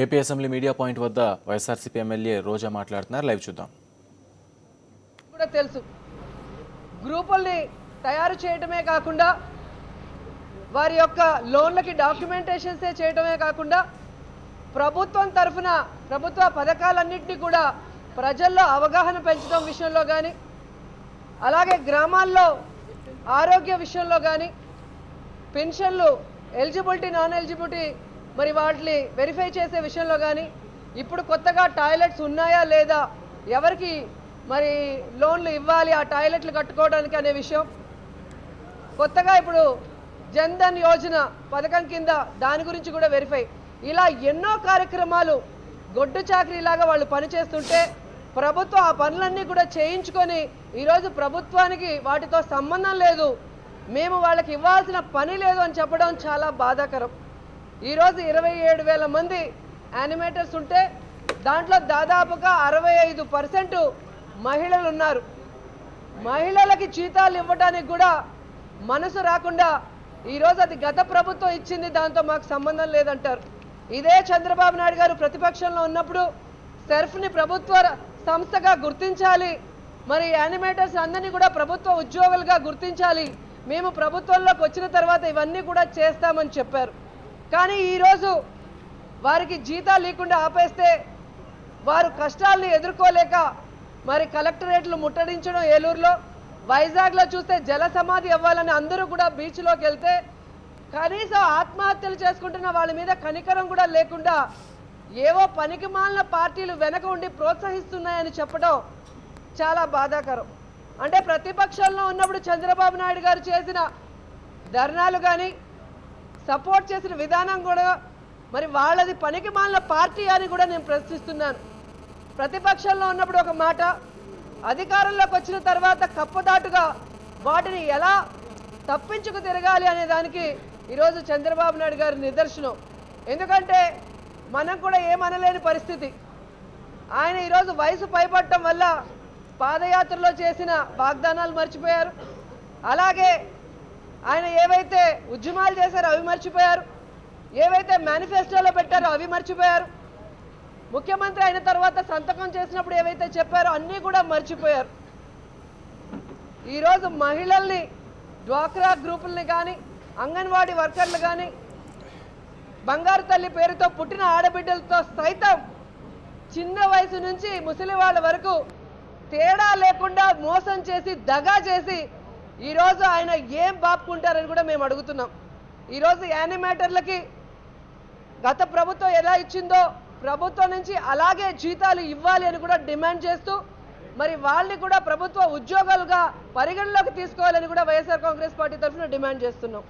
AP assembly media point వద్ద YSRCP MLA రోజా మాట్లాడుతున్నారు. Live చూద్దాం. కూడా తెలుసు, గ్రూపుల్ని తయారు చేయడమే కాకుండా వారి యొక్క లోన్లకి డాక్యుమెంటేషన్సే చేయడమే కాకుండా ప్రభుత్వం తరఫున ప్రభుత్వ పథకాలన్నింటినీ కూడా ప్రజల్లో అవగాహన పెంచడం విషయంలో కానీ, అలాగే గ్రామాల్లో ఆరోగ్య విషయంలో కానీ, పెన్షన్లు ఎలిజిబిలిటీ నాన్ ఎలిజిబిలిటీ మరి వాటిని వెరిఫై చేసే విషయంలో కానీ, ఇప్పుడు కొత్తగా టాయిలెట్స్ ఉన్నాయా లేదా, ఎవరికి మరి లోన్లు ఇవ్వాలి ఆ టాయిలెట్లు కట్టుకోవడానికి అనే విషయం, కొత్తగా ఇప్పుడు జన్ధన్ యోజన పథకం కింద దాని గురించి కూడా వెరిఫై, ఇలా ఎన్నో కార్యక్రమాలు గొడ్డు చాకరీలాగా వాళ్ళు పనిచేస్తుంటే ప్రభుత్వం ఆ పనులన్నీ కూడా చేయించుకొని ఈరోజు ప్రభుత్వానికి వాటితో సంబంధం లేదు, మేము వాళ్ళకి ఇవ్వాల్సిన పని లేదు అని చెప్పడం చాలా బాధాకరం. ఈరోజు 27,000 మంది యానిమేటర్స్ ఉంటే దాంట్లో దాదాపుగా 65% మహిళలు ఉన్నారు. మహిళలకి జీతాలు ఇవ్వడానికి కూడా మనసు రాకుండా ఈరోజు అది గత ప్రభుత్వం ఇచ్చింది, దాంతో మాకు సంబంధం లేదంటారు. ఇదే చంద్రబాబు నాయుడు గారు ప్రతిపక్షంలో ఉన్నప్పుడు సెర్ఫ్ని ప్రభుత్వ సంస్థగా గుర్తించాలి, మరి యానిమేటర్స్ అందరినీ కూడా ప్రభుత్వ ఉద్యోగులుగా గుర్తించాలి, మేము ప్రభుత్వంలోకి వచ్చిన తర్వాత ఇవన్నీ కూడా చేస్తామని చెప్పారు. కానీ ఈరోజు వారికి జీతాలు లేకుండా ఆపేస్తే వారు కష్టాలని ఎదుర్కోలేక మరి కలెక్టరేట్లు ముట్టడించడం, ఏలూరులో వైజాగ్లో చూస్తే జల సమాధి అవ్వాలని అందరూ కూడా బీచ్లోకి వెళ్తే కనీసం ఆత్మహత్యలు చేసుకుంటున్న వాళ్ళ మీద కనికరం కూడా లేకుండా ఏవో పనికి మాలిన పార్టీలు వెనక ఉండి ప్రోత్సహిస్తున్నాయని చెప్పడం చాలా బాధాకరం. అంటే ప్రతిపక్షంలో ఉన్నప్పుడు చంద్రబాబు నాయుడు గారు చేసిన ధర్నాలు కానీ సపోర్ట్ చేసిన విధానం కూడా మరి వాళ్ళది పనికి మాలిన పార్టీ అని కూడా నేను ప్రశ్నిస్తున్నాను. ప్రతిపక్షంలో ఉన్నప్పుడు ఒక మాట, అధికారంలోకి వచ్చిన తర్వాత కప్పదాటుగా వాటిని ఎలా తప్పించుకు తిరగాలి అనే దానికి ఈరోజు చంద్రబాబు నాయుడు గారి నిదర్శనం. ఎందుకంటే మనం కూడా ఏమనలేని పరిస్థితి. ఆయన ఈరోజు వయసు పైపడటం వల్ల పాదయాత్రలో చేసిన వాగ్దానాలు మర్చిపోయారు, అలాగే ఆయన ఏవైతే ఉద్యమాలు చేశారో అవి మర్చిపోయారు, ఏవైతే మేనిఫెస్టోలో పెట్టారో అవి మర్చిపోయారు, ముఖ్యమంత్రి అయిన తర్వాత సంతకం చేసినప్పుడు ఏవైతే చెప్పారో అన్నీ కూడా మర్చిపోయారు. ఈరోజు మహిళల్ని, డ్వాక్రా గ్రూపుల్ని కానీ, అంగన్వాడీ వర్కర్లు కానీ, బంగారు తల్లి పేరుతో పుట్టిన ఆడబిడ్డలతో సైతం చిన్న వయసు నుంచి ముసలి వాళ్ళ వరకు తేడా లేకుండా మోసం చేసి దగా చేసి ఈరోజు ఆయన ఏం బాపుకుంటారని కూడా మేము అడుగుతున్నాం. ఈరోజు యానిమేటర్లకి గత ప్రభుత్వం ఎలా ఇచ్చిందో ప్రభుత్వం నుంచి అలాగే జీతాలు ఇవ్వాలి అని కూడా డిమాండ్ చేస్తూ మరి వాళ్ళని కూడా ప్రభుత్వ ఉద్యోగాలుగా పరిగణలోకి తీసుకోవాలని కూడా వైఎస్ఆర్ కాంగ్రెస్ పార్టీ తరఫున డిమాండ్ చేస్తున్నాం.